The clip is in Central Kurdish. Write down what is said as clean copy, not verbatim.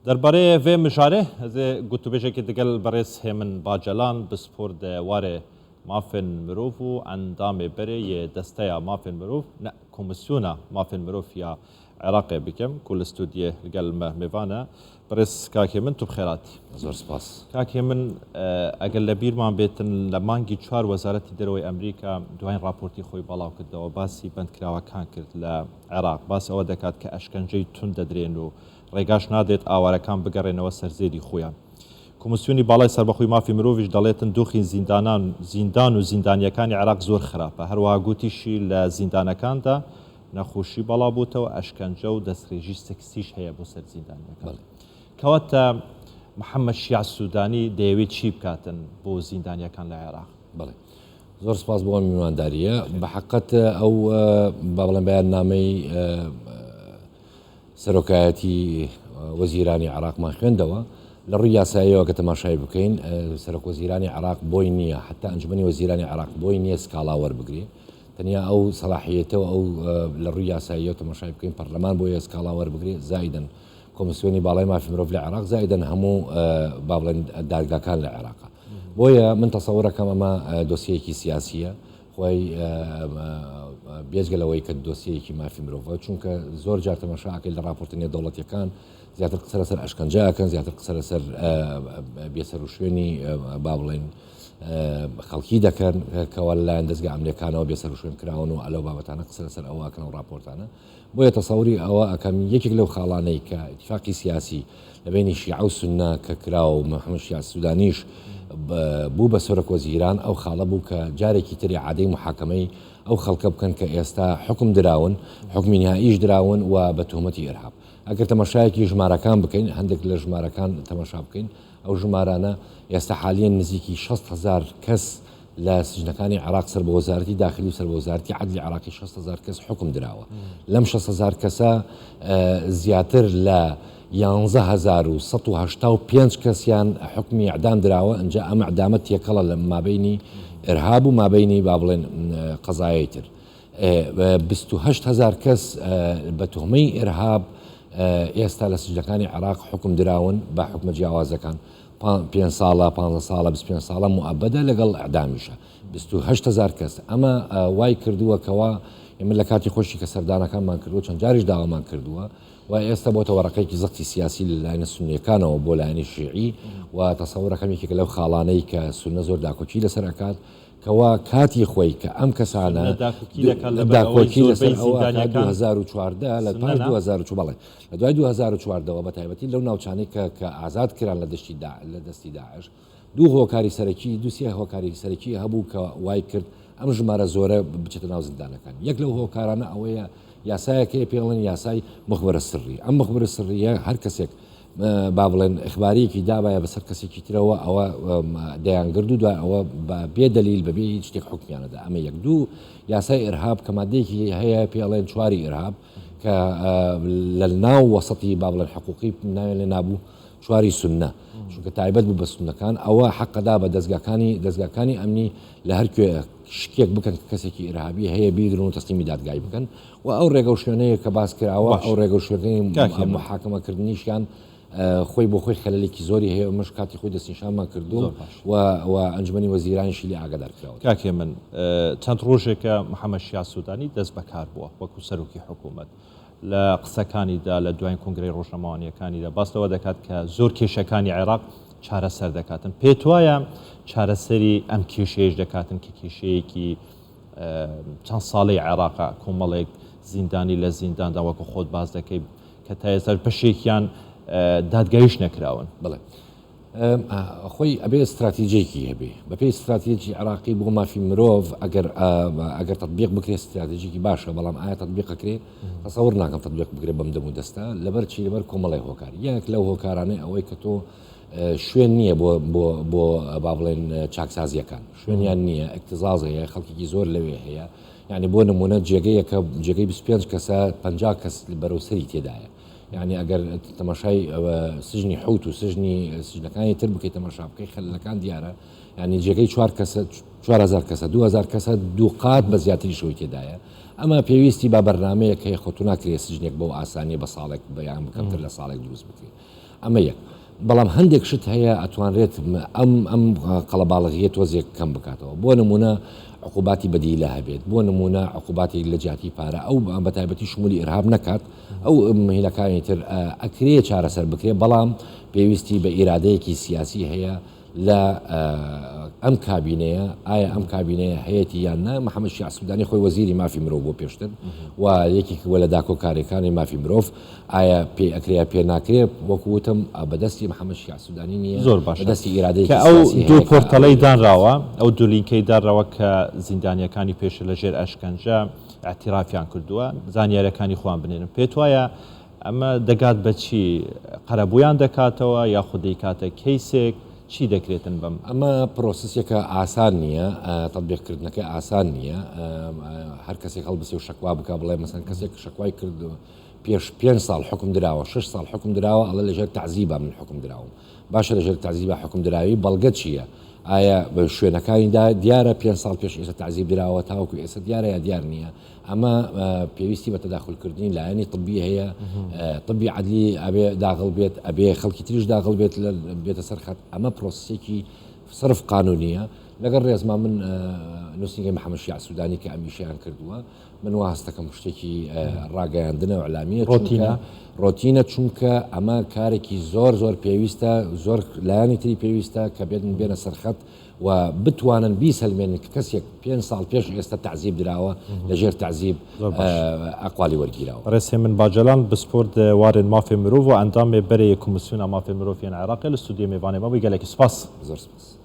درباره و مشاره از گوتو بشه که دگل برس همن باجلان بسپورد واره مافن مروف و اندام بره دسته مافن مروف نه کمیسیونا مافن مروف یا عراق بکم کل استودیه لگل میوانه برس کاکی من تو بخیراتی زور سپاس کاکی من اگر لبیر ما بیتن لمانگی 4 وزارتی دروی امریکا دوین راپورتی خوی بالاو کرد و باسی بند کراوه کان کرد لعراق باس او دکات که اشکنجه تند درین و ڕێگاش نادێت ئاوارەکان بگەڕێنەوە سەرزێری خۆیان. کۆمسیۆنی باڵای سەربەخۆی مافی مرۆڤیش دەڵێتن دۆخی زیندان و زیندانیەکانی عێراق زۆر خراپە. هەروەها گوتیشی لە زیندانەکاندا نەخۆشی بەڵا بووتەوە ئەشکەنجە و دەستڕێژی سەکسیش هەیە بۆ سەر زیندانیەکان. کەواتە محەممەد شیع سوودانی دەیەوێت چی بکاتن بۆ زیندانیەکان لە عێراق؟ بڵێ زۆر سپاس بۆ میوانداریە بە حەقەت ئەو با بڵێن بەیاننامەی سەرۆکایەتی وەزیرانی عراقمان خوێندەوە لە ڕووی یاساییەوە کە تەماشای بکەین سەرۆک وەزیرانی عراق بۆی نییە حتا ئەنجومەنی وەزیرانی عراق بۆی نییە سکاڵا وەربگرێ تەنیا ئەو سەلاحیەتەوە ئەو لە ڕووی یاساییەوە تەماشای بکەین پەرلەمان بۆیە سکاڵا وەربگرێ زایدن کۆمسیۆنی باڵای مافی مرۆڤ لە عێراق زایدن هەموو با بڵێن دادگاکان لە عێراقا بۆیە من تەسەوڕەکەم ئەمە دۆسیەیەکی سیاسیە خۆی بێجگەلەوەی کە دۆسیەیەکی مافی مرۆڤە چونکە زۆر جار تەماشاکەی لە راپۆرتنیە دەوڵەتیەکان زیاتر قسە لەسەر ئەشکەنجەکەن زیاتر قسە لەسەر بێسەر و شوێنی با بڵێن خەڵکی دەکەن کەوە لایەن دەستگا ئەمریکانەوە بێسەر و شوێن کراون و ئەلەو بابەتانە قسە لەسەر ئەوواکەن و راپۆرتانە بۆیە تەسەوری ئەوە ئەەکەم یەکێک لەو خاڵانەی کە اتفاقی سیاسی لەبینی شیعە و سوننا کە کراوە و محەممەد شیع سوودانیش بوو بە سۆرەک وەزیران ئەو خاڵە بوو کە جارێکی تری عادەی محاکەمەی ئەو خەڵکە بکەن کە ئێستا حکم دراون حکمی نهائیش دراون و بە تۆمەتی ئێرهاب ئەگەر تەماشایەکی ژمارەکان بکەین هەندێک لە ژمارەکان تەماشا بکەین ئەو ژمارانە ئێستا حالیان نزیکی 6,000 کەس لە سژنەکانی عراق سەر بە وەزارەتی داخلی و سەر بە وەزارەتی عەدلی عراقی 6,000 کەس حکم دراوە لەم 6,000 کەسە زیاتر لە 11,185 کەسیان حکمی ئەعدام دراوە ئەنجا ئەم ئەعدامە تێکەڵە لە مابینی ئێرهاب و مابینی با بڵێن قەزایەی تر 28,000 کەس بە تۆمەی ئێرهاب ئێستا لە سژنەکانی عراق حکم دراون بە حکمە جیاوازەکان 5 ساڵە 15 ساڵە 25 ساڵە موعەبەدە لەگەڵ ئەعدامیشە 28,000 کەس ئەمە وای کردووە کەوا ئێمە لە کاتی خۆشی کە سەردانەکانمان کردووە چەند جاریش داوامان کردووە و ئێستا بۆ تەوەڕەکەیکی زەختی سیاسی لەلایەنە سونیەکانەوە بۆ لایەنی شیعی و تەسەوڕەکەم یەکێک لەو خاڵانەی کە سونە زۆر داکۆچی لەسەر ئەکات کەوا کاتی خۆی کە ئەم کەسانە داکۆکی لەسەر 2014 لە 2014 لە دوای 2014 بە تایبەتی لەو ناوچانەی کە ئازاد کران لە دەستی داعش دوو هۆکاری سەرەکی دووسێ هۆکاری سەرەکی هەبوو کە وای کرد ئەم ژمارە زۆرە بچێتە ناو زیندانەکان یەک لەو هۆکارانە ئەوەیە یاسایەکەی پێڵێن یاسای مخبەرە سڕی ئەم مخبەرە سڕیە هەر کەسێک با بڵێن ئەخباریەکی دابایە بەسەر کەسێکی ترەوە ئەوە دەیانگرد و دوای ئەوە بێ دەلیل بەبێ هیچ شتێک حکمیانەدا ئەمە یەک دوو یاسای ئێرهاب کە مادەیەکی هەیە پێڵێن چواری ئێرهاب کە لە ناو وەسەتی با بڵێن حقوقی ناوێن لێ نابوو چواری سونە چونکە تایبەت بوو بە سونەکان ئەوە حەقەدا بە دەستگاکانی ئەمنی لە هەرکوێ شتێک بکەن کەسێکی ئێرهابی هەیە بیدرن و تەسلیمی دادگای بکەن و ئەو ڕێگە و شوێنەیە کە باس کراوە ئەو ڕێگە و شوێنەکەی محاکەمەکردنیشیان خۆی بۆ خۆی خەلەلێکی زۆری هەیە و مەش کاتی خۆی دەستنیشانمان کردو و ئەنجومەنی وەزیرانیشی لێ ئاگادار کراوە. کاکێ من چەند ڕۆژێکە محەممەد شیع سوودانی دەست بەکار بووە وەکو سەرۆکی حکوومەت لە قسەکانیدا لە دوای کۆنگرەی ڕۆژنەماوانیەکانیدا باستەوە دەکات کە زۆر کێشەکانی عێراق چارەسەر دەکاتن پێت وایە چارەسەری ئەم کێشەیەش دەکاتن کە کێشەیەکی چەند ساڵی عێراقا کۆمەڵێک زیندانی لە زینداندا وەکو خۆت باز دەکەی کە تا ئێستا پشێکیان دادگایش نەکراون بڵێ خۆی ئەبێ استراتیجێکی هەبێ بەپێی استراتیجی عراقی بۆ مافی مرۆڤ ئەگەر تطبیق بکرێت استراتیجیکی باشە بەڵام ئایا تطبیقەکرێ تەسەوڕ ناکەم تطبیق بکرێت بەم دەم و دەستا لەبەر چی لەبەر کۆمەڵی هۆکار یەک لەو هۆکارانەی ئەوەی کە تۆ شوێن نییە بۆ با بڵێن چاکسازیەکان شوێنیان نییە ئەکتزازەیە خەڵکیی زۆر لەوێ هەیە یعنی بۆ نمونە جێگەیەکە جێگەی 25 کەسە 50 کەس بەرەوسەری تێدایە یعنی ئەگەر تەماشای سژنی حوت و سژنەکانی تر بکەیت تەماشا بکەی خەلەکان دیارە ینی جێگەی 4,000 کەسە 2,000 کەسە دوو قات بە زیاتری شەوی تێدایە ئەمە پێویستی با بەرنمەیەک هەیە خۆتو ناکرێ سژنێک بەو ئاسانی بە ساڵێک بەیان بکەمتر لە ساڵێک دروست بکرێت ئەمە یەک بەڵام هەندێک شت هەیە ئەتوانرێت ئەم قەڵەباڵغیە تۆزێک کەم بکاتەوە بۆ نمونە عقوباتی بەدیلە هەبێت بۆ نمونە عقوباتی لە جیاتی پارە ئەو بەتایبەتی شمولی ئیرهاب نەکات ئەو مهلەکانی تر ئەکرێ چارەسەر بکرێت بەڵام پێویستی بە ئیرادەیەکی سیاسی هەیە لە ئەم کابینەیە ئایا ئەم کابینەیە هەیەی یان نا محەممەد شیع سوودانی خۆی وەزیری مافی مرۆڤ بۆ پێشتر و یەکی وە لە داکۆکارەکانی مافی مرۆڤ ئایا پێ ئەکرێ پێ ناکرێت وەکوتم بەدەستی محەممەد شیع سوودانی نییە زۆر باش دەستی ئیرادەیەکی کە ئەو دوو پۆرتەڵەی دانراوە ئەو دوو لینکەی دانراوە کە زیندانیەکانی پێش لە ژێر ئەشکەنجە اعترافیان کردووە زانیاریەکانی خۆیان بنێنن پێت وایە ئەمە دەگات بە چی قەرەبوویان دەکاتەوە یا خودی کاتە کەیسێک چی دەکرێتن بەم ئەمە پرۆسسێکە ئاسان نییە تەطبیقکردنەکە ئاسان نییە هەر کەسێک هەڵبسێ و شکوا بک بڵێ مەسەن کەسێک شکوای کردو پێش 5 ساڵ حکم دراوە 6 ساڵ حکم دراوە ئەڵە لەژێر تعزیبە من حکم دراوم باشە لەژێر تعزیبە حکم دراوی بەڵگە چییە ئایا بە شوێنەکانیدا دیارە 5 ساڵ پێش ئێستا تعزیب دراوە تاوەکو ئێستا دیارە یا دیار نییە ئەمە پێویستی بە تەداخلکردنی لایەنی طبی هەیە طبی عەدلی ئەبێ داغڵ بێت ئەبێ خەڵکی تریش داغڵ بێت لە بێتە سەرخەت ئەمە پرۆسێکی صرف قانونیە لەگەڵ ڕێزما من نووسنگی محەممەد شیع سوودانی کە ئەمیشیان کردووە من واستەکەم شتێکی ڕاگەیاندنە و ئەعلامیە ڕۆتینە چونکە ئەمە کارێکی زۆر پێویستە زۆر لایانی تری پێویستە کە بێنە سەرخەت و بتوانن بیسەلمێنن کە کەسێک 5 ساڵ پێش ئێستا تعزیب دراوە لەژێر تعزیب ئەقوالی وەرگیراوە ڕێسێ من باجلان بسپۆرت وارن مافی مرۆڤ و ئەندامێ بەرەیە کۆمسیۆنا مافی مرۆڤیان عێراقی لە ستودیۆ میوانێ مەوەی گەلێکی سپاس زۆر سپاس